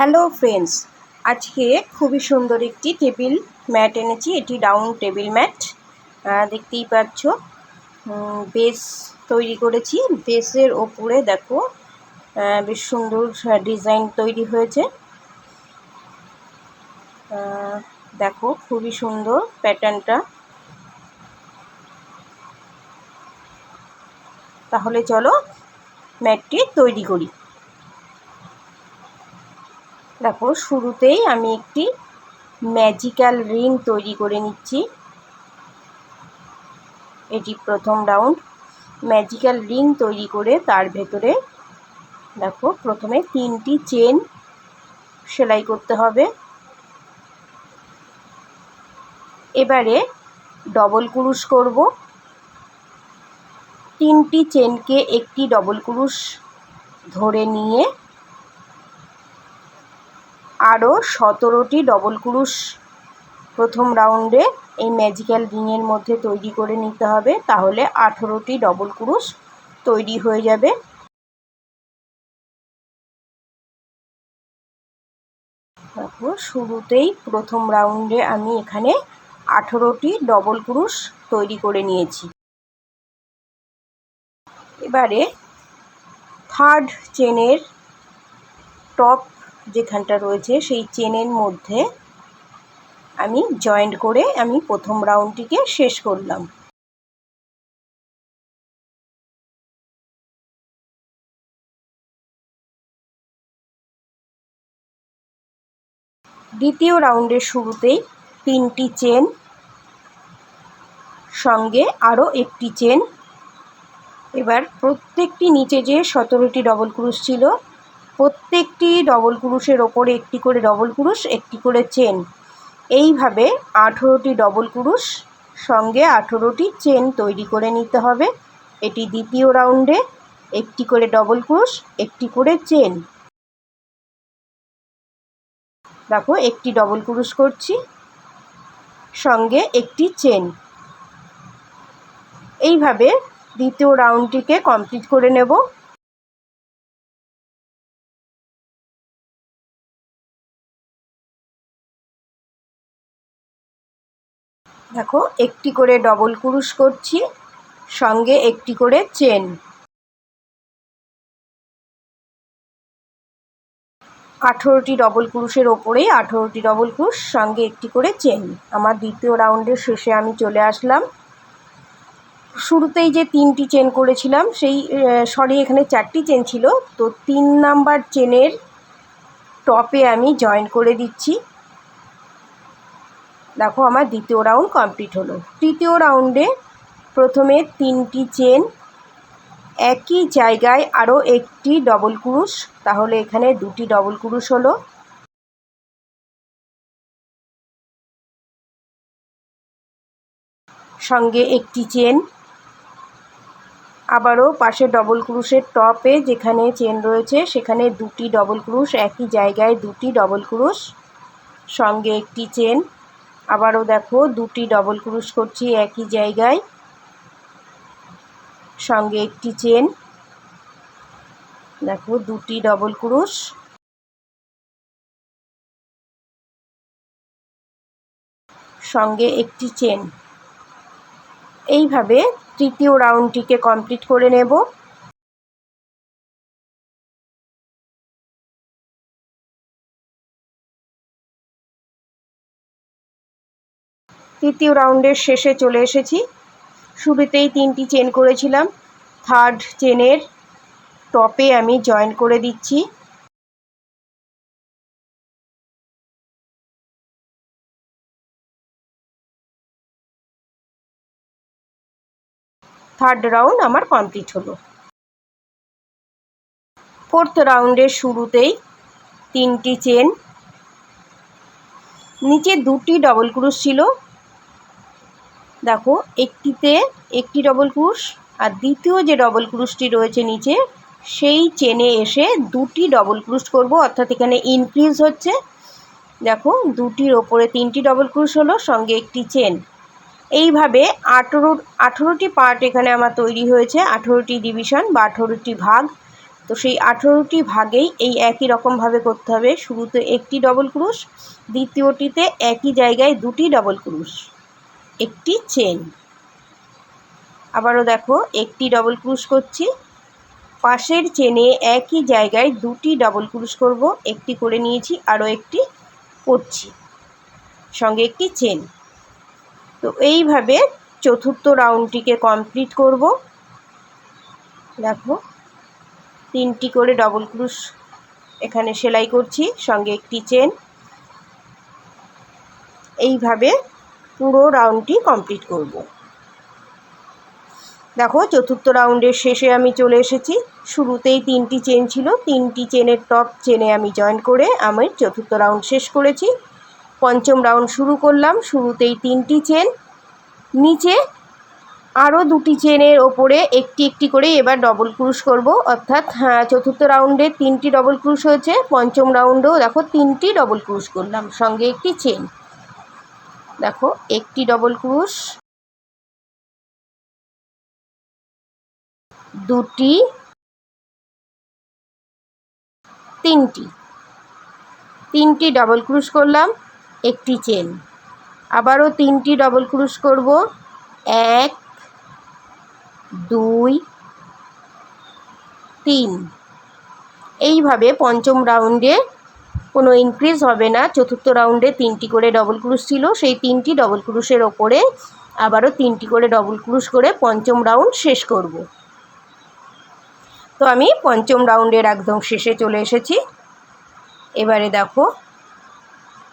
Hello friends, আজকে খুবই সুন্দর একটি টেবিল ম্যাট এনেছি। এটি ডাউন টেবিল ম্যাট, দেখতেই পাচ্ছ। বেস তৈরি করেছি। বেসের ওপরে দেখো বেশ সুন্দর ডিজাইন তৈরি হয়েছে। দেখো খুবই সুন্দর প্যাটার্নটা। তাহলে চলো ম্যাটটি তৈরি করি। দেখো শুরুতেই আমি একটি ম্যাজিক্যাল রিং তৈরি করে নিচ্ছি। এটি প্রথম রাউন্ড। ম্যাজিক্যাল রিং তৈরি করে তার ভেতরে দেখো প্রথমে 3টি চেন সেলাই করতে হবে। এবারে ডবল ক্রুশ করব। 3টি চেনকে একটি ডবল ক্রুশ ধরে নিয়ে আরও 17টি ডবল ক্রুশ প্রথম রাউন্ডে এই ম্যাজিক্যাল রিংয়ের মধ্যে তৈরি করে নিতে হবে। তাহলে 18টি ডবল ক্রুশ তৈরি হয়ে যাবে। দেখো শুরুতেই প্রথম রাউন্ডে আমি এখানে 18টি ডবল ক্রুশ তৈরি করে নিয়েছি। এবারে থার্ড চেনের টপ যেখানটা রয়েছে সেই চেনের মধ্যে আমি জয়েন্ট করে আমি প্রথম রাউন্ডটিকে শেষ করলাম। দ্বিতীয় রাউন্ডের শুরুতেই 3টি চেন, সঙ্গে আরও একটি চেন। এবার প্রত্যেকটি নিচে যে 17টি ডবল ক্রুশ ছিল, প্রত্যেকটি ডবল ক্রুশের ওপরে একটি করে ডবল ক্রুশ, একটি করে চেন, এইভাবে 18টি ডবল ক্রুশ সঙ্গে 18টি চেন তৈরি করে নিতে হবে। এটি দ্বিতীয় রাউন্ডে একটি করে ডবল ক্রুশ, একটি করে চেন। দেখো একটি ডবল ক্রুশ করছি, সঙ্গে একটি চেন। এইভাবে দ্বিতীয় রাউন্ডটিকে কমপ্লিট করে নেব। দেখো একটি করে ডবল ক্রুশ করছি, সঙ্গে একটি করে চেন। 18টি ডবল ক্রুশের ওপরেই 18টি ডবল ক্রুশ, সঙ্গে একটি করে চেন। আমার দ্বিতীয় রাউন্ডের শেষে আমি চলে আসলাম। শুরুতেই যে 3টি চেন করেছিলাম সেই এখানে 4টি চেন ছিল, তো 3 নাম্বার চেনের টপে আমি জয়েন করে দিচ্ছি। দেখো আমার দ্বিতীয় রাউন্ড কমপ্লিট হলো। তৃতীয় রাউন্ডে প্রথমে 3টি চেন, একই জায়গায় আরও একটি ডবল ক্রুশ, তাহলে এখানে 2টি ডবল ক্রুশ হলো। সঙ্গে একটি চেন, আবারও পাশে ডবল ক্রুশের টপে যেখানে চেন রয়েছে সেখানে 2টি ডবল ক্রুশ, একই জায়গায় 2টি ডবল ক্রুশ, সঙ্গে একটি চেন। আবারও দেখো 2টি ডবল ক্রুশ করছি একই জায়গায়, সঙ্গে একটি চেন। দেখো 2টি ডবল ক্রুশ, সঙ্গে একটি চেন। এইভাবে তৃতীয় রাউন্ডটিকে কমপ্লিট করে নেব। তৃতীয় রাউন্ডের শেষে চলে এসেছি। শুরুতেই 3টি চেন করেছিলাম, থার্ড চেনের টপে আমি জয়েন করে দিচ্ছি। থার্ড রাউন্ড আমার কমপ্লিট হলো। ফোর্থ রাউন্ডের শুরুতেই 3টি চেন, নিচে 2টি ডবল ক্রুশ ছিল। দেখো একটিতে একটি ডবল ক্রুশ, আর দ্বিতীয় যে ডবল ক্রুশটি রয়েছে নিচে সেই চেনে এসে 2টি ডবল ক্রুশ করব, অর্থাৎ এখানে ইনক্রিজ হচ্ছে। দেখো 2টির ওপরে 3টি ডবল ক্রুশ হলো, সঙ্গে একটি চেন। এইভাবে 18টি পার্ট এখানে আমার তৈরি হয়েছে, 18টি ডিভিশন বা 18টি ভাগ। তো সেই 18টি ভাগেই এই একই রকমভাবে করতে হবে। শুরুতে একটি ডবল ক্রুশ, দ্বিতীয়টিতে একই জায়গায় দুটি ডবল ক্রুশ, একটি চেন। আবারও দেখো একটি ডবল ক্রুশ করছি, পাশের চেনে একই জায়গায় দুটি ডবল ক্রুশ করব, একটি করে নিয়েছি, আরও একটি করছি, সঙ্গে একটি চেন। তো এইভাবে চতুর্থ রাউন্ডটিকে কমপ্লিট করব। দেখো 3টি করে ডবল ক্রুশ এখানে সেলাই করছি, সঙ্গে একটি চেন। এইভাবে পুরো রাউন্ডটি কমপ্লিট করব। দেখো চতুর্থ রাউন্ডের শেষে আমি চলে এসেছি। শুরুতেই 3টি চেন ছিল, 3টি চেনের টপ চেনে আমি জয়েন করে আমি চতুর্থ রাউন্ড শেষ করেছি। পঞ্চম রাউন্ড শুরু করলাম। শুরুতেই 3টি চেন, নিচে আরও 2টি চেনের ওপরে একটি একটি করে এবার ডবল ক্রুশ করব। অর্থাৎ চতুর্থ রাউন্ডে 3টি ডবল ক্রুশ হয়েছে, পঞ্চম রাউন্ডেও দেখো 3টি ডবল ক্রুশ করলাম, সঙ্গে একটি চেন। দেখো একটি ডবল ক্রুশ, 2টি, 3টি ডবল ক্রুশ করলাম, একটি চেন। আবারও 3টি ডবল ক্রুশ করব, 1 2 3। এইভাবে পঞ্চম রাউন্ডে কোনো ইনক্রিজ হবে না। চতুর্থ রাউন্ডে 3টি করে ডবল ক্রুশ ছিল, সেই 3টি ডবল ক্রুশের ওপরে আবারও 3টি করে ডবল ক্রুশ করে পঞ্চম রাউন্ড শেষ করব। তো আমি পঞ্চম রাউন্ডের একদম শেষে চলে এসেছি। এবারে দেখো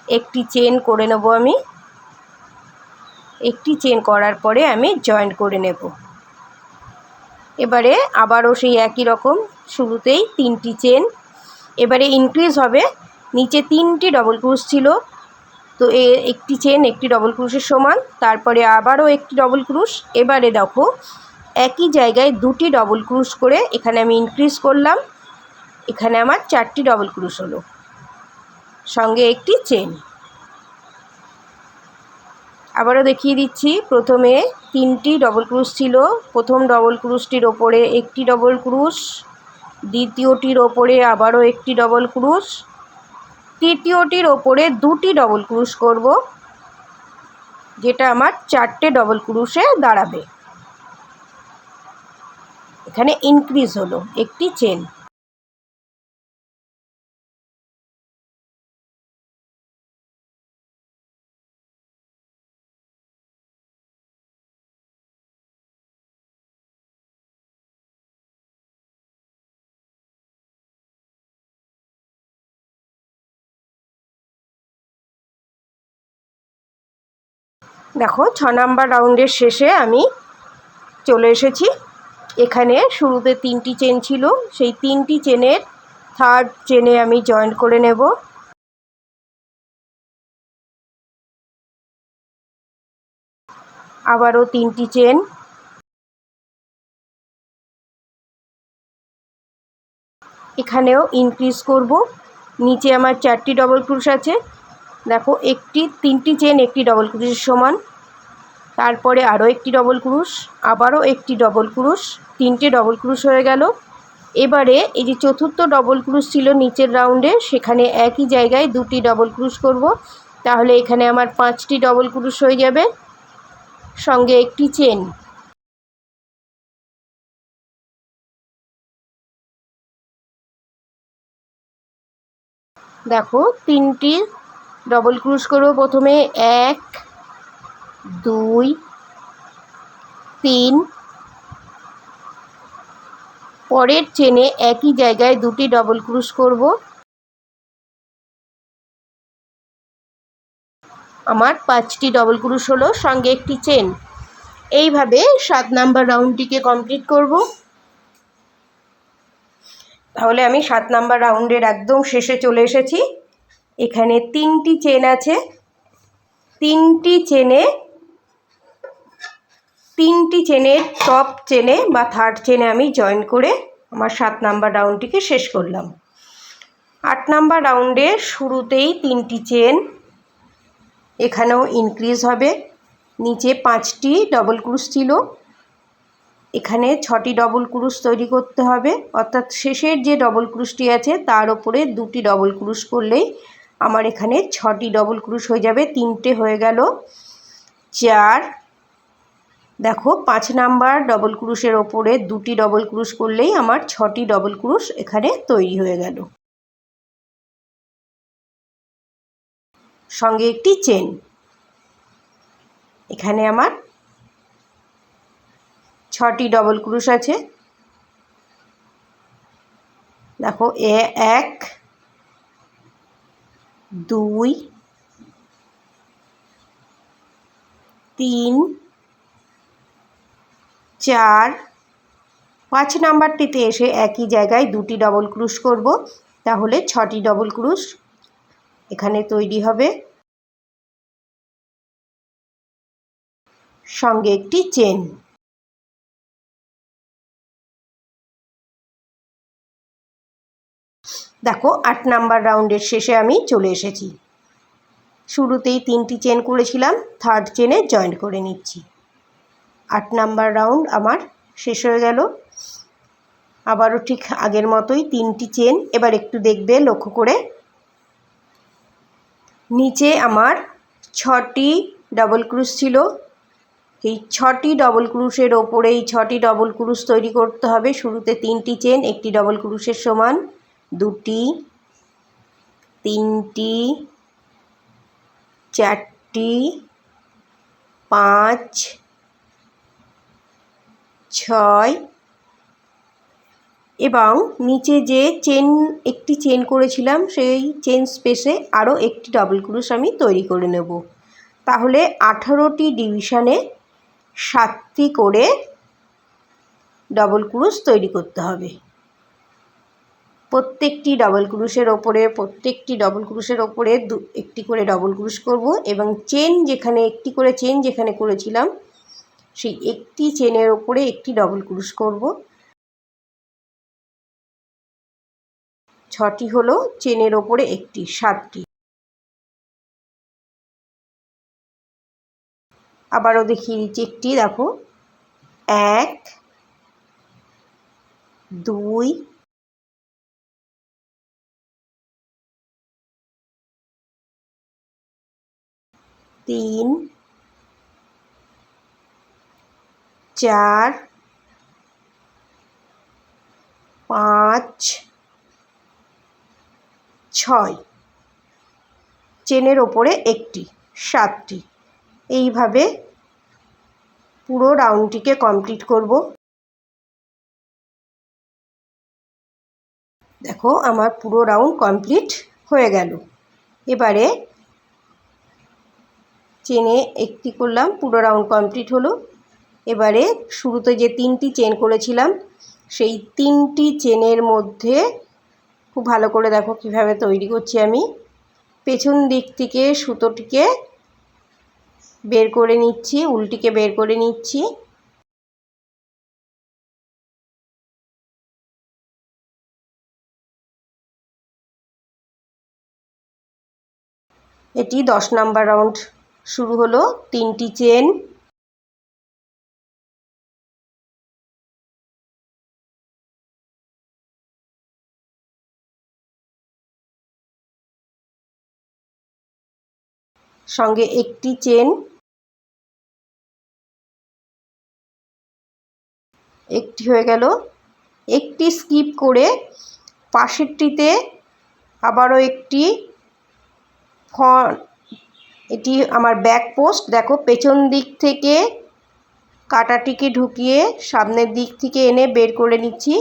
একটি চেন করে নেব আমি। একটি চেন করার পরে আমি জয়েন করে নেব। এবারে আবারও সেই একই রকম, শুরুতেই 3টি চেন, এবারে ইনক্রিজ হবে। নিচে 3টি ডবল ক্রুশ ছিল, তো একটি চেন একটি ডবল ক্রুশের সমান, তারপরে আবারও একটি ডবল ক্রুশ। এবারে দেখো একই জায়গায় 2টি ডবল ক্রুশ করে এখানে আমি ইনক্রিজ করলাম। এখানে আমার 4টি ডবল ক্রুশ হলো, সঙ্গে একটি চেন। আবারও দেখিয়ে দিচ্ছি। প্রথমে 3টি ডবল ক্রুশ ছিল, প্রথম ডবল ক্রুশটির ওপরে একটি ডবল ক্রুশ, দ্বিতীয়টির ওপরে আবারও একটি ডবল ক্রুশ, তৃতীয়টির ওপরে 2টি ডবল ক্রুশ করব, যেটা আমার 4টে ডবল ক্রুশে দাঁড়াবে। এখানে ইনক্রিজ হলো, একটি চেন। দেখো 6 নাম্বার রাউন্ডের শেষে আমি চলে এসেছি। এখানে শুরুতে 3টি চেন ছিল, সেই 3টি চেনের থার্ড চেনে আমি জয়েন করে নেব। আবারও 3টি চেন, এখানেও ইনক্রিজ করব। নিচে আমার 4টি ডবল ক্রুশ আছে, দেখো 3টি চেন একটি ডবল ক্রুশের সমান, তারপরে আরও একটি ডবল ক্রুশ, আবারও একটি ডবল ক্রুশ, 3টে ডবল ক্রুশ হয়ে গেল। এবারে এই যে চতুর্থ ডবল ক্রুশ ছিল নিচের রাউন্ডে, সেখানে একই জায়গায় 2টি ডবল ক্রুশ করব, তাহলে এখানে আমার 5টি ডবল ক্রুশ হয়ে যাবে, সঙ্গে একটি চেন। দেখো 3টি ডবল ক্রুশ করব, প্রথমে 1 2 3, পরের চেনে একই জায়গায় 2টি ডবল ক্রুশ করব, আমার 5টি ডবল ক্রুশ হলো, সঙ্গে একটি চেন। এইভাবে 7 নাম্বার রাউন্ডটিকে কমপ্লিট করব। তাহলে আমি 7 নাম্বার রাউন্ডের একদম শেষে চলে এসেছি। এখানে 3টি চেন আছে, 3টি চেনের টপ চেনে বা থার্ড চেনে আমি জয়েন করে আমার 7 নাম্বার রাউন্ডটিকে শেষ করলাম। 8 নাম্বার রাউন্ডে শুরুতেই 3টি চেন, এখানেও ইনক্রিজ হবে। নিচে 5টি ডবল ক্রুশ ছিল, এখানে 6টি ডবল ক্রুশ তৈরি করতে হবে, অর্থাৎ শেষের যে ডবল ক্রুশটি আছে তার ওপরে 2টি ডবল ক্রুশ করলেই আমার এখানে 6টি ডবল ক্রুশ হয়ে যাবে। 3টে হয়ে গেল, 4, দেখো 5 নাম্বার ডবল ক্রুশের ওপরে 2টি ডবল ক্রুশ করলেই আমার 6টি ডবল ক্রুশ এখানে তৈরি হয়ে গেল। সঙ্গে একটি চেন। এখানে আমার 6টি ডবল ক্রুশ আছে। দেখো 1, 2, 3, 4, 5 নাম্বারটিতে এসে একই জায়গায় 2টি ডবল ক্রুশ করব, তাহলে 6টি ডবল ক্রুশ এখানে তৈরি হবে। সঙ্গে একটি চেন। দেখো 8 নাম্বার রাউন্ডের শেষে আমি চলে এসেছি। শুরুতেই 3টি চেন করেছিলাম, 3rd চেনে জয়েন্ট করে নিচ্ছি। 8 নাম্বার রাউন্ড আমার শেষ হয়ে গেল। আবারও ঠিক আগের মতোই 3টি চেন। এবার একটু দেখবে লক্ষ্য করে, নিচে আমার 6টি ডবল ক্রুশ ছিল। এই 6টি ডবল ক্রুশের ওপরে এই 6টি ডবল ক্রুশ তৈরি করতে হবে। শুরুতে 3টি চেন, একটি ডবল ক্রুশের সমান, 2টি, 3টি, 4টি, 5, 6 এবং নিচে যে একটি চেন করেছিলাম সেই চেন স্পেসে আরও একটি ডবল ক্রুশ আমি তৈরি করে নেব। তাহলে 18টি ডিভিশনে 7টি করে ডবল ক্রুশ তৈরি করতে হবে। প্রত্যেকটি ডবল ক্রুশের ওপরে একটি করে ডবল ক্রুশ করব এবং একটি করে চেন যেখানে করেছিলাম সেই একটি চেনের ওপরে একটি ডবল ক্রুশ করব। 6টি হলো, চেনের ওপরে একটি, 7টি। আবারও দেখিয়ে দিচ্ছি একটি, দেখো 1, 2, 3, 4, 5, 6, চেনের ওপরে একটি, 7টি। এইভাবে পুরো রাউন্ডটিকে কমপ্লিট করব। দেখো আমার পুরো রাউন্ড কমপ্লিট হয়ে গেল। এবারে চেনে একটি করলাম, পুরো রাউন্ড কমপ্লিট হলো। এবারে শুরুতে যে 3টি চেন করেছিলাম সেই 3টি চেনের মধ্যে খুব ভালো করে দেখো কিভাবে তৈরি করছি আমি। পেছন দিক থেকে সুতোটিকে বের করে নিচ্ছি, উল্টিকে বের করে নিচ্ছি। এটি 10 নাম্বার রাউন্ড শুরু হলো। 3টি চেন, সঙ্গে একটি চেন, একটি হয়ে গেল। একটি স্কিপ করে পাশেরটিতে আবারও একটি, এটি আমার ব্যাক পোস্ট। দেখো পেছন দিক থেকে কাঁটাটিকে ঢুকিয়ে সামনের দিক থেকে এনে বের করে নিচ্ছি,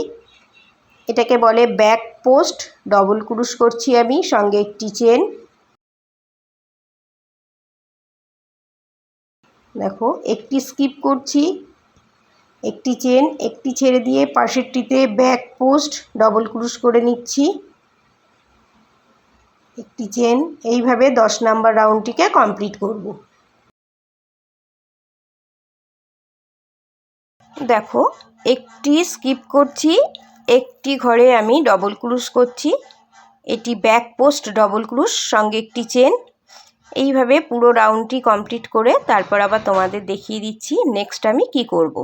এটাকে বলে ব্যাক পোস্ট। ডবল ক্রুশ করছি আমি, সঙ্গে একটি চেন। দেখো একটি স্কিপ করছি, একটি চেন, একটি ছেড়ে দিয়ে পাশেরটিতে ব্যাক পোস্ট ডবল ক্রুশ করে নিচ্ছি, একটি চেন। এইভাবে 10 নাম্বার রাউন্ডটিকে কমপ্লিট করব। দেখো একটি স্কিপ করছি, একটি ঘরে আমি ডবল ক্রুশ করছি, এটি ব্যাক পোস্ট ডবল ক্রুশ, সঙ্গে একটি চেন। এইভাবে পুরো রাউন্ডটি কমপ্লিট করে তারপর আবার তোমাদের দেখিয়ে দিচ্ছি নেক্সট আমি কি করব।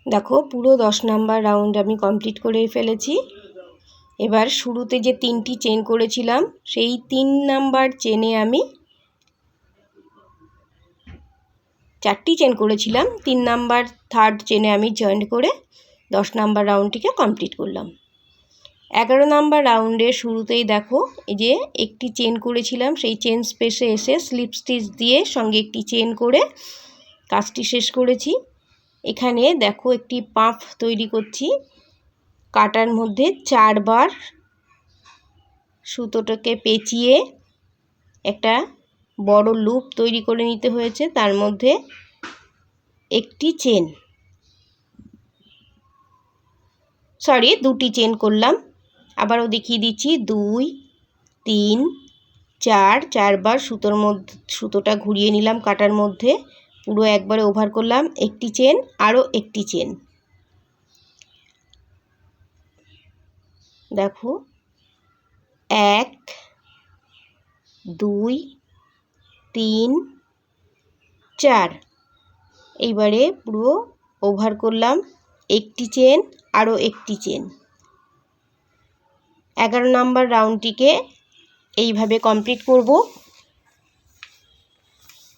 দেখো পুরো 10 নাম্বার রাউন্ড আমি কমপ্লিট করে ফেলেছি। এবার শুরুতে যে 3টি চেন করেছিলাম সেই 3 নাম্বার চেনে আমি 4টি চেন করেছিলাম, 3 নাম্বার থার্ড চেনে আমি জয়েন্ট করে 10 নাম্বার রাউন্ডটিকে কমপ্লিট করলাম। 11 নাম্বার রাউন্ডের শুরুতেই দেখো এই যে একটি চেন করেছিলাম সেই চেন স্পেসে এসে স্লিপ স্টিচ দিয়ে সঙ্গে একটি চেন করে কাজটি শেষ করেছি। এখানে দেখো একটি পাফ তৈরি করছি। কাটার মধ্যে 4 বার সুতোটাকে পেঁচিয়ে একটা বড় লুপ তৈরি করে নিতে হয়েছে, তার মধ্যে একটি চেন, দুটি চেন করলাম। আবারও দেখিয়ে দিচ্ছি, 2 3 4, 4 বার সুতোটা ঘুরিয়ে নিলাম কাটার মধ্যে, পুরো একবারে ওভার করলাম, একটি চেন, আরও একটি চেন। দেখো 1 2 3 4, এইবারে পুরো ওভার করলাম, একটি চেন, আরও একটি চেন। 11 নাম্বার রাউন্ডটিকে এইভাবে কমপ্লিট করব।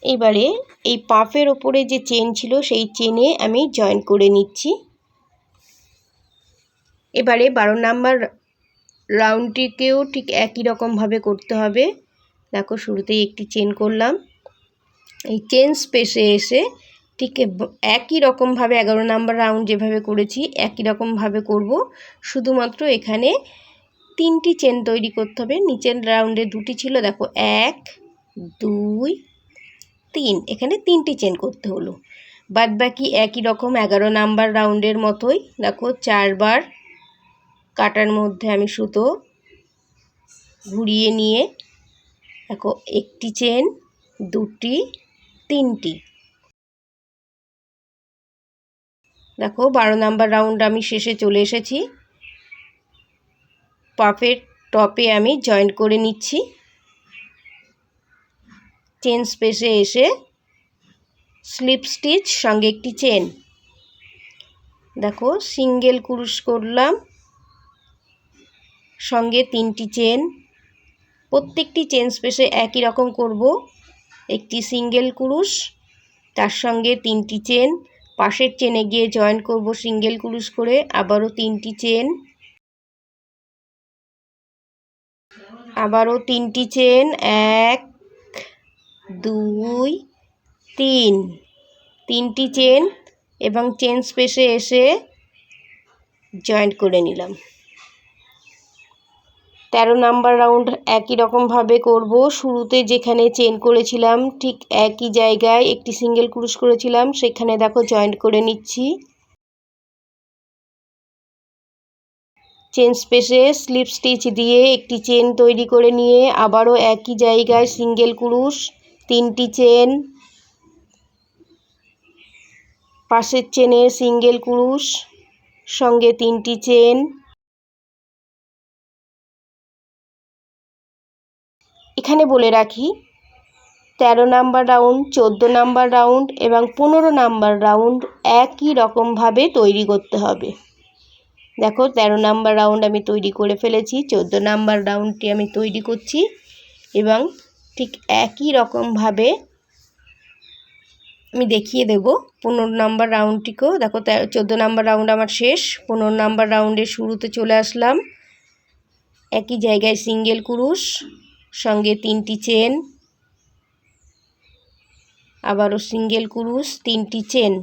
এবারে এই পাফের ওপরে যে চেন ছিল সেই চেনে আমি জয়েন করে নিচ্ছি। এবারে 12 নাম্বার রাউন্ডটিকেও ঠিক একই রকমভাবে করতে হবে। দেখো শুরুতেই একটি চেন করলাম, এই চেন স্পেসে এসে ঠিক একই রকমভাবে 11 নাম্বার রাউন্ড যেভাবে করেছি একই রকমভাবে করব, শুধুমাত্র এখানে 3টি চেন তৈরি করতে হবে। নিচের রাউন্ডে 2টি ছিল, দেখো 1 2 3, এখানে 3টি চেন করতে হলো। বাদ বাকি একই রকম 11 নাম্বার রাউন্ডের মতোই দেখো 4 বার কাটার মধ্যে আমি সুতো ঘুরিয়ে নিয়ে দেখো একটি চেন, 2টি, 3টি। দেখো 12 নাম্বার রাউন্ড আমি শেষে চলে এসেছি। পাফের টপে আমি জয়েন্ট করে নিচ্ছি, চেন স্পেসে এসে স্লিপ স্টিচ সঙ্গে একটি চেন। দেখো সিঙ্গেল ক্রুশ করলাম, সঙ্গে 3টি চেন, প্রত্যেকটি চেন স্পেসে একই রকম করব। একটি সিঙ্গেল ক্রুশ, তার সঙ্গে 3টি চেন, পাশের চেনে গিয়ে জয়েন করব সিঙ্গেল ক্রুশ করে, আবারও 3টি চেন, আবারও 3টি চেন, 1 2 3, 3টি চেন এবং চেন স্পেসে এসে জয়েন্ট করে নিলাম। 13 নাম্বার রাউন্ড একই রকমভাবে করব। শুরুতে যেখানে চেন করেছিলাম ঠিক একই জায়গায় একটি সিঙ্গেল ক্রুশ করেছিলাম, সেখানে দেখো জয়েন্ট করে নিচ্ছি। চেন স্পেসে স্লিপ স্টিচ দিয়ে একটি চেন তৈরি করে নিয়ে আবারও একই জায়গায় সিঙ্গেল ক্রুশ, 3টি চেন, পাশের চেনে সিঙ্গেল ক্রুশ সঙ্গে 3টি চেন। এখানে বলে রাখি 13 নাম্বার রাউন্ড, 14 নাম্বার রাউন্ড এবং 15 নাম্বার রাউন্ড একই রকমভাবে তৈরি করতে হবে। দেখো 13 নাম্বার রাউন্ড আমি তৈরি করে ফেলেছি, 14 নাম্বার রাউন্ডটি আমি তৈরি করছি এবং ঠিক একই রকমভাবে আমি দেখিয়ে দেব 15 নাম্বার রাউন্ডটিকেও। দেখো 14 নাম্বার রাউন্ড আমার শেষ, 15 নাম্বার রাউন্ডের শুরুতে চলে আসলাম, একই জায়গায় সিঙ্গেল ক্রুশ সঙ্গে 3টি চেন, আবারও সিঙ্গেল ক্রুশ, 3টি চেন।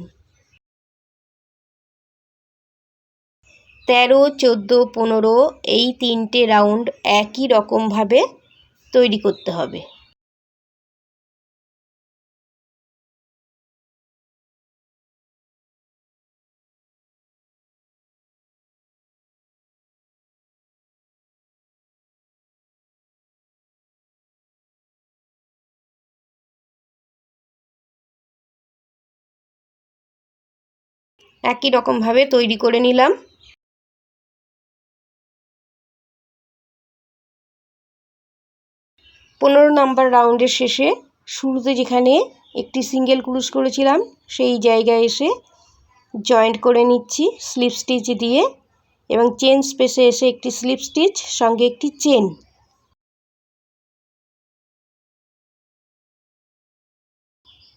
13 14 15 এই 3টে রাউন্ড একই রকমভাবে তৈরি করতে হবে। একই রকমভাবে তৈরি করে নিলাম। পনেরো নাম্বার রাউন্ডের শেষে শুরুতে যেখানে একটি সিঙ্গেল ক্রুশ করেছিলাম সেই জায়গায় এসে জয়েন্ট করে নিচ্ছি স্লিপ স্টিচ দিয়ে, এবং চেন স্পেসে এসে একটি স্লিপ স্টিচ সঙ্গে একটি চেন।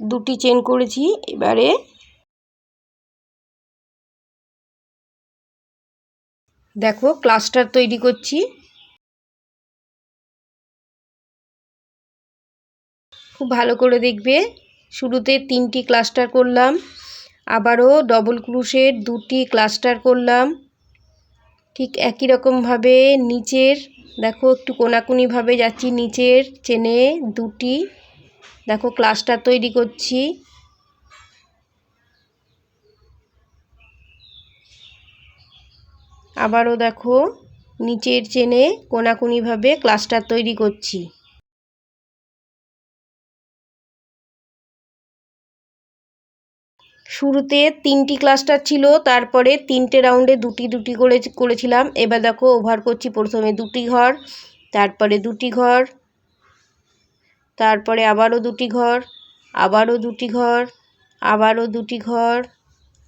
দুটি চেন করেছি। এবারে দেখো ক্লাস্টার তৈরি করছি। খুব ভালো করে দেখবে, শুরুতে 3টি ক্লাস্টার করলাম, আবারও ডবল ক্রোশের 2টি ক্লাস্টার করলাম। ঠিক একই রকমভাবে নিচের দেখো একটু কোনাকুনিভাবে যাচ্ছি, নিচের চেনে 2টি দেখো ক্লাস্টার তৈরি করছি। আবারও দেখো নিচের চেনে কোনাকুনিভাবে ক্লাস্টার তৈরি করছি। শুরুতে 3টি ক্লাস্টার ছিল, তারপরে 3টে রাউন্ডে 2টি 2টি করে করেছিলাম। এবার দেখো ওভার করছি, প্রথমে 2টি ঘর, তারপরে 2টি ঘর, তারপরে আবারও 2টি ঘর, আবারও 2টি ঘর, আবারও 2টি ঘর,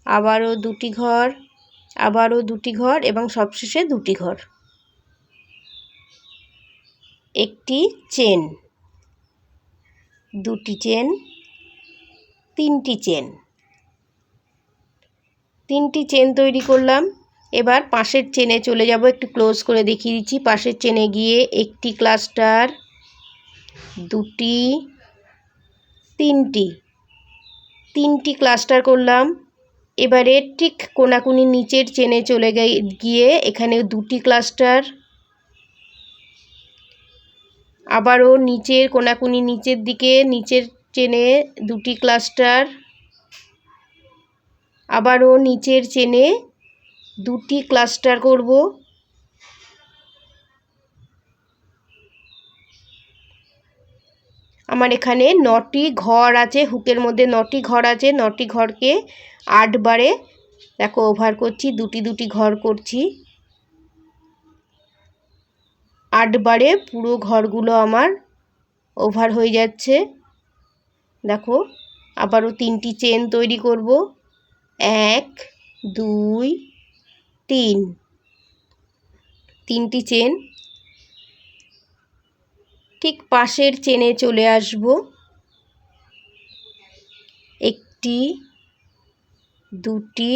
আবারও 2টি ঘর, আবারও 2টি ঘর এবং সবশেষে 2টি ঘর। একটি চেন, 2টি চেন, 3টি চেন, 3টি চেন তৈরি করলাম। এবার পাশের চেনে চলে যাব, একটু ক্লোজ করে দেখিয়ে দিচ্ছি। পাশের চেনে গিয়ে একটি ক্লাস্টার, 2টি, 3টি ক্লাস্টার করলাম। এবারে ঠিক কোনাকুনি নিচের চেনে চলে গিয়ে এখানে 2টি ক্লাস্টার, আবারও নিচের কোনাকুনি নিচের দিকে নিচের চেনে 2টি ক্লাস্টার, আবারও নিচের চেনে 2টি ক্লাস্টার করব। আমার এখানে 9টি ঘর আছে, হুকের মধ্যে 9টি ঘর আছে। 9টি ঘরকে 8 বারে দেখো ওভার করছি, 2টি 2টি ঘর করছি। 8 বারে পুরো ঘরগুলো আমার ওভার হয়ে যাচ্ছে। দেখো আবারও 3টি চেন তৈরি করব, 1 2 3, 3টি চেন। ঠিক পাশের চেনে চলে আসব, 1টি 2টি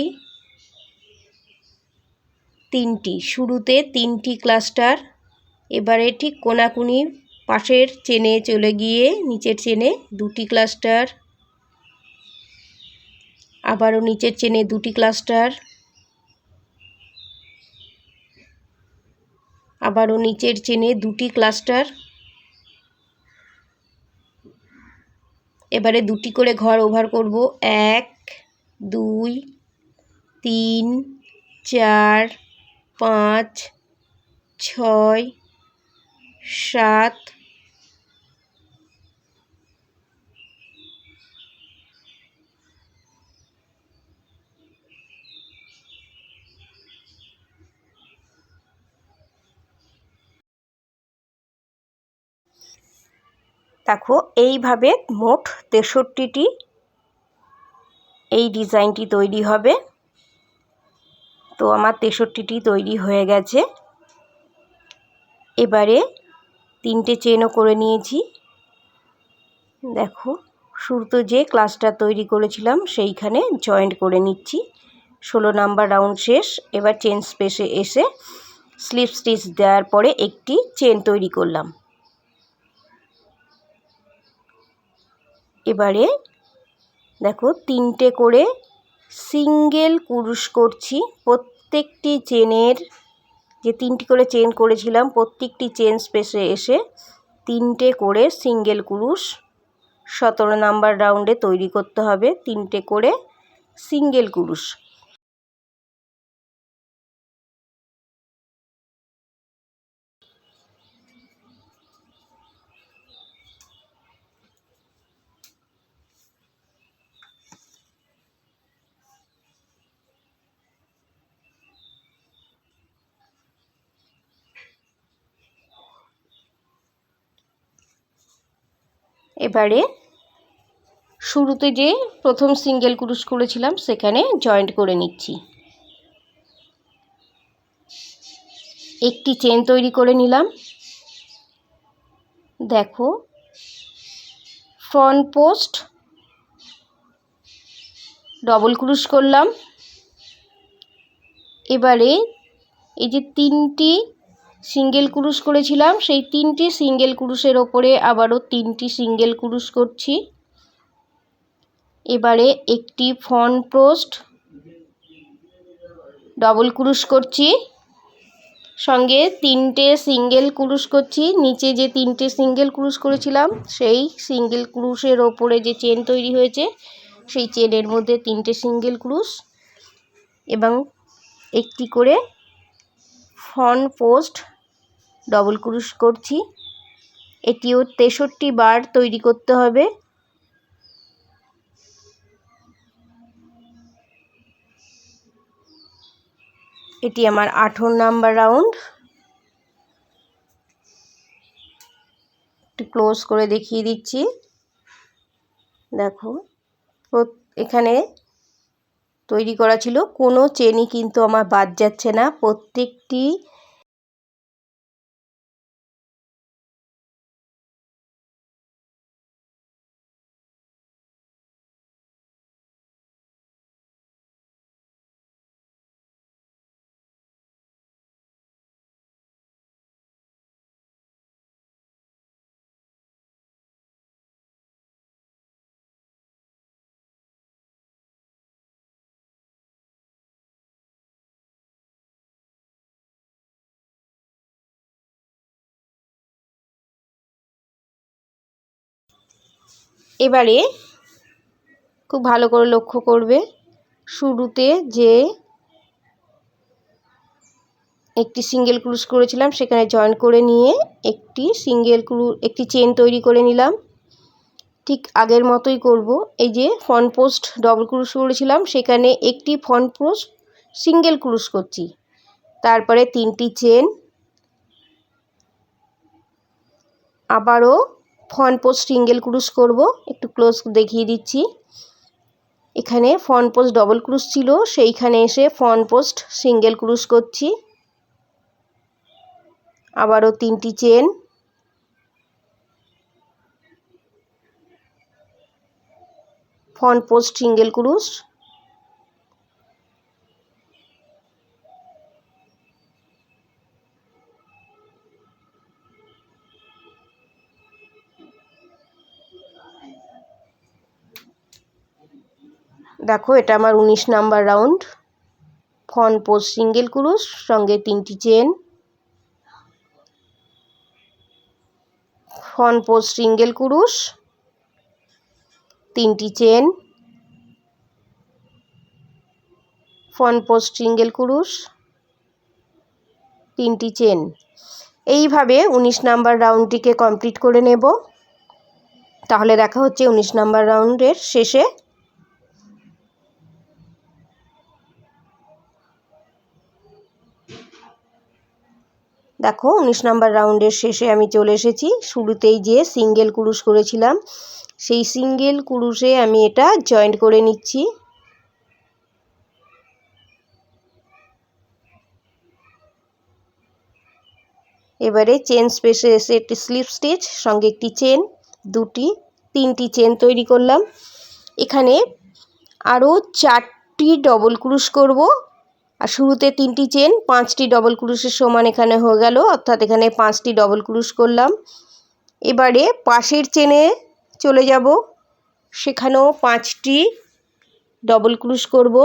3টি, শুরুতে 3টি ক্লাস্টার। এবারে ঠিক কোনাকুনি পাশের চেনে চলে গিয়ে নিচের চেনে 2টি ক্লাস্টার, আবারও নিচের চেনে 2টি ক্লাস্টার, আবারও নিচের চেনে 2টি ক্লাস্টার। এবারে 2টি করে ঘর ওভার করব, 1 2 3 4 5 6 7। দেখো এইভাবে মোট 63টি এই ডিজাইনটি তৈরি হবে। তো আমার 63টি তৈরি হয়ে গেছে। এবারে 3টে চেনও করে নিয়েছি। দেখো শুরুতে যে ক্লাস্টার তৈরি করেছিলাম সেইখানে জয়েন্ট করে নিচ্ছি। 16 নাম্বার রাউন্ড শেষ। এবার চেন স্পেসে এসে স্লিপ স্টিচ দেওয়ার পরে একটি চেন তৈরি করলাম। এবারে দেখো 3টে করে সিঙ্গেল কুরুশ করছি। প্রত্যেকটি চেনের যে 3টি করে চেন করেছিলাম প্রত্যেকটি চেন স্পেসে এসে 3টে করে সিঙ্গেল কুরুশ 17 নাম্বার রাউন্ডে তৈরি করতে হবে। 3টে করে সিঙ্গেল কুরুশ। এবারে শুরুতে যে প্রথম সিঙ্গেল ক্রুশ করেছিলাম সেখানে জয়েন্ট করে নিচ্ছি। একটি চেন তৈরি করে নিলাম। দেখো, ফ্রন্ট পোস্ট ডবল ক্রুশ করলাম। এবারে এই যে 3টি সিঙ্গেল ক্রুশ করেছিলাম সেই 3টি সিঙ্গেল ক্রুশের ওপরে আবারও 3টি সিঙ্গেল ক্রুশ করছি। এবারে একটি ফ্রন্ট পোস্ট ডবল ক্রুশ করছি, সঙ্গে 3টে সিঙ্গেল ক্রুশ করছি। নিচে যে 3টে সিঙ্গেল ক্রুশ করেছিলাম সেই সিঙ্গেল ক্রুশের ওপরে যে চেন তৈরি হয়েছে সেই চেনের মধ্যে 3টে সিঙ্গেল ক্রুশ এবং একটি করে ফ্রন্ট পোস্ট ডবল ক্রুশ করছি। এটিও 63 বার তৈরি করতে হবে। এটি আমার 18 নাম্বার রাউন্ড। একটু ক্লোজ করে দেখিয়ে দিচ্ছি। দেখো, এখানে তৈরি করা ছিল, কোনো চেনই কিন্তু আমার বাদ যাচ্ছে না। প্রত্যেকটি এবারে খুব ভালো করে লক্ষ্য করবে, শুরুতে যে একটি সিঙ্গেল ক্রুশ করেছিলাম সেখানে জয়েন করে নিয়ে একটি চেন তৈরি করে নিলাম। ঠিক আগের মতোই করব। এই যে ফ্রন্ট পোস্ট ডবল ক্রুশ করেছিলাম সেখানে একটি ফ্রন্ট পোস্ট সিঙ্গেল ক্রুশ করছি, তারপরে 3টি চেন, আবারও ফ্রন্ট পোস্ট সিঙ্গেল ক্রুশ করব। একটু ক্লোজ দেখিয়ে দিচ্ছি। এখানে ফ্রন্ট পোস্ট ডবল ক্রুশ ছিল, সেইখানে এসে ফ্রন্ট পোস্ট সিঙ্গেল ক্রুশ করছি, আবারও 3টি চেন, ফ্রন্ট পোস্ট সিঙ্গেল ক্রুশ, দেখো এটা আমার 19 number round. Front post single cross সঙ্গে 3টি চেন, ফ্রন্ট পোস্ট সিঙ্গেল ক্রুশ, 3টি চেন, ফ্রন্ট পোস্ট সিঙ্গেল ক্রুশ, 3টি চেন। এইভাবে 19 নাম্বার রাউন্ডটিকে কমপ্লিট করে নেব। তাহলে দেখা হচ্ছে 19 নাম্বার রাউন্ডের শেষে। দেখো, 19 নাম্বার রাউন্ডের শেষে আমি চলে এসেছি। শুরুতেই যে সিঙ্গেল ক্রুশ করেছিলাম সেই সিঙ্গেল ক্রুশে আমি এটা জয়েন্ট করে নিচ্ছি। এবারে চেন স্পেসে এসে একটি স্লিপ স্টিচ সঙ্গে একটি চেন, 3টি চেন তৈরি করলাম। এখানে আরও 4টি ডবল ক্রুশ করব। আর শুরুতে 3টি চেন, 5টি ডবল ক্রুশের সমান এখানে হয়ে গেল, অর্থাৎ এখানে 5টি ডবল ক্রুশ করলাম। এবারে পাশের চেনে চলে যাব, সেখানেও 5টি ডবল ক্রুশ করব।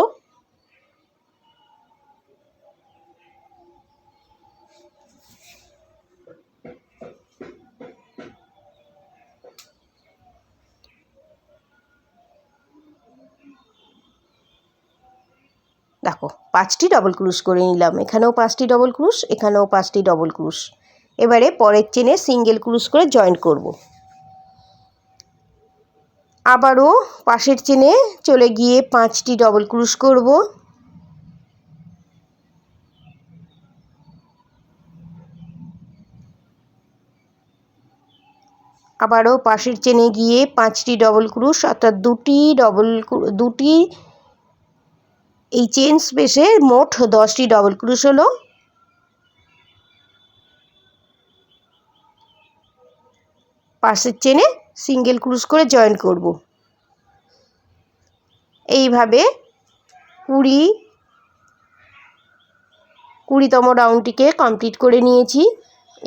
দেখো, 5টি ডবল ক্রুশ করে নিলাম। এখানেও 5টি ডবল ক্রুশ, এখানেও 5টি ডবল ক্রুশ। এবারে পরের চেনে সিঙ্গেল ক্রুশ করে জয়েন করব। আবারও পাশের চেনে চলে গিয়ে 5টি ডবল ক্রুশ করব। আবারও পাশের চেনে গিয়ে 5টি ডবল ক্রুশ, অর্থাৎ দুটি এই চেন স্পেসে মোট 10টি ডবল ক্রুশ হলো। পাশের চেনে সিঙ্গেল ক্রুশ করে জয়েন করব। এইভাবে 20তম রাউন্ডটিকে কমপ্লিট করে নিয়েছি।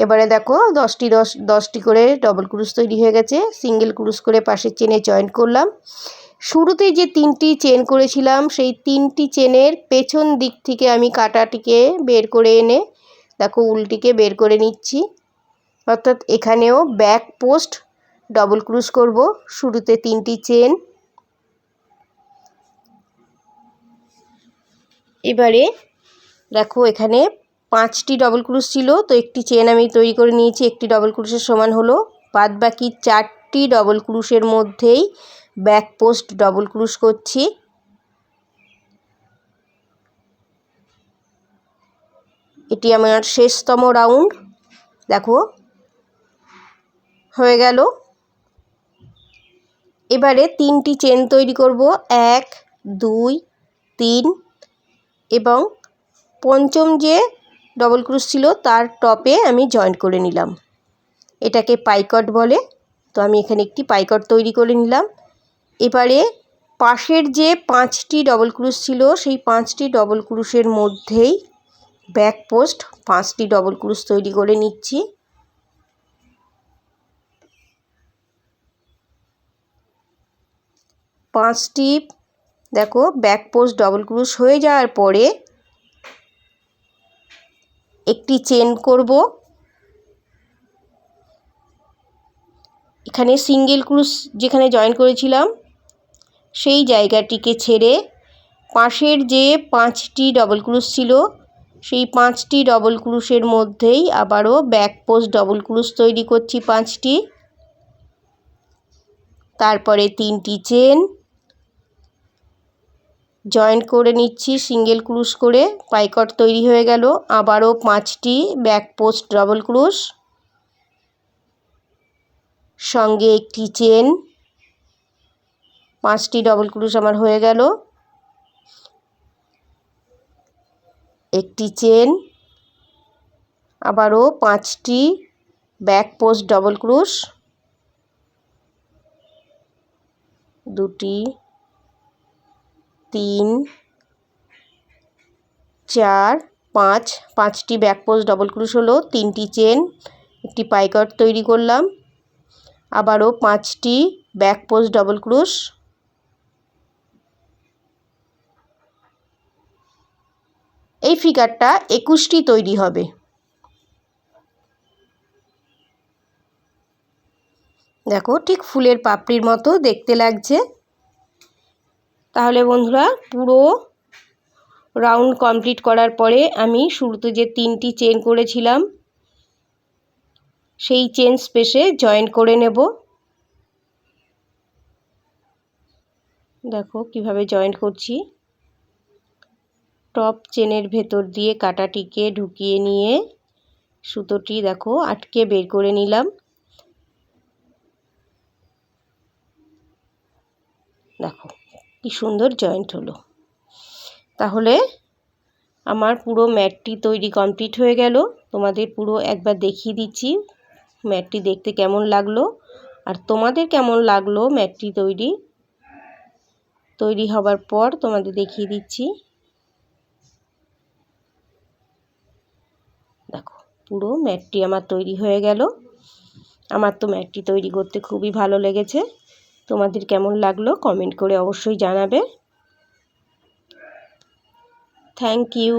এবারে দেখো 10টি করে ডবল ক্রুশ তৈরি হয়ে গেছে। সিঙ্গেল ক্রুশ করে পাশের চেনে জয়েন করলাম। শুরুতে যে 3টি চেন করেছিলাম সেই 3টি চেনের পেছন দিক থেকে আমি কাঁটাটিকে বের করে এনে দেখো উল্টিকে বের করে নিচ্ছি, অর্থাৎ এখানেও ব্যাক পোস্ট ডবল ক্রুশ করব। শুরুতে 3টি চেন, এবারে দেখো এখানে 5টি ডবল ক্রুশ ছিল, তো একটি চেন আমি তৈরি করে নিয়েছি, একটি ডবল ক্রুশের সমান হলো। বাদ বাকি 4টি ডবল ক্রুশের মধ্যেই ব্যাক পোস্ট ডবল ক্রুশ করছি। এটি আমার শেষতম রাউন্ড। দেখো হয়ে গেল। এবারে 3টি চেন তৈরি করব, 1 2 3, এবং পঞ্চম যে ডবল ক্রুশ ছিল তার টপে আমি জয়েন করে নিলাম। এটাকে পাইকট বলে। তো আমি এখানে একটি পাইকট তৈরি করে নিলাম। এবারে পাশের যে 5টি ডবল ক্রুশ ছিল সেই 5টি ডবল ক্রুশের মধ্যেই ব্যাক পোস্ট 5টি ডবল ক্রুশ তৈরি করে নিচ্ছি। পাঁচটি দেখো ব্যাক পোস্ট ডবল ক্রুশ হয়ে যাওয়ার পরে একটি চেন করব। এখানে সিঙ্গেল ক্রুশ যেখানে জয়েন করেছিলাম সেই জায়গাটিকে ছেড়ে পাশের যে 5টি ডবল ক্রুশ ছিল সেই 5টি ডবল ক্রুশের মধ্যেই আবারও ব্যাক পোস্ট ডবল ক্রুশ তৈরি করছি 5টি। তারপরে 3টি চেন জয়েন করে নিচ্ছি সিঙ্গেল ক্রুশ করে, পাইকট তৈরি হয়ে গেল। আবারও 5টি ব্যাক পোস্ট ডবল ক্রুশ, সঙ্গে একটি চেন, 5টি ডবল ক্রুশ আমার হয়ে গেল। একটি চেন, আবারও 5টি ব্যাক পোস্ট ডবল ক্রুশ, 2টি 3 4 5, 5টি ব্যাক পোস্ট ডবল ক্রুশ হলো। 3টি চেন, একটি পাইকট তৈরি করলাম। আবারও 5টি ব্যাক পোস্ট ডবল ক্রুশ, এই ফিগারটা 21টি তৈরি হবে। দেখো ঠিক ফুলের পাপড়ির মতো দেখতে লাগছে। তাহলে বন্ধুরা পুরো রাউন্ড কমপ্লিট করার পরে আমি শুরুতে যে 3টি চেন করেছিলাম সেই চেন স্পেসে জয়েন করে নেব। দেখো কিভাবে জয়েন করছি। টপ চেনের ভেতর দিয়ে কাঁটাটিকে ঢুকিয়ে নিয়ে সুতোটি দেখো আটকে বের করে নিলাম। দেখো কি সুন্দর জয়েন্ট হলো। তাহলে আমার পুরো ম্যাটটি তৈরি কমপ্লিট হয়ে গেল। তোমাদের পুরো একবার দেখিয়ে দিচ্ছি ম্যাটটি দেখতে কেমন লাগলো, আর তোমাদের কেমন লাগলো ম্যাটটি তৈরি হবার পর তোমাদের দেখিয়ে দিচ্ছি। দেখো পুরো ম্যাটটি আমার তৈরি হয়ে গেল। আমার তো ম্যাটটি তৈরি করতে খুবই ভালো লেগেছে। তোমাদের কেমন লাগলো কমেন্ট করে অবশ্যই জানাবে। Thank you.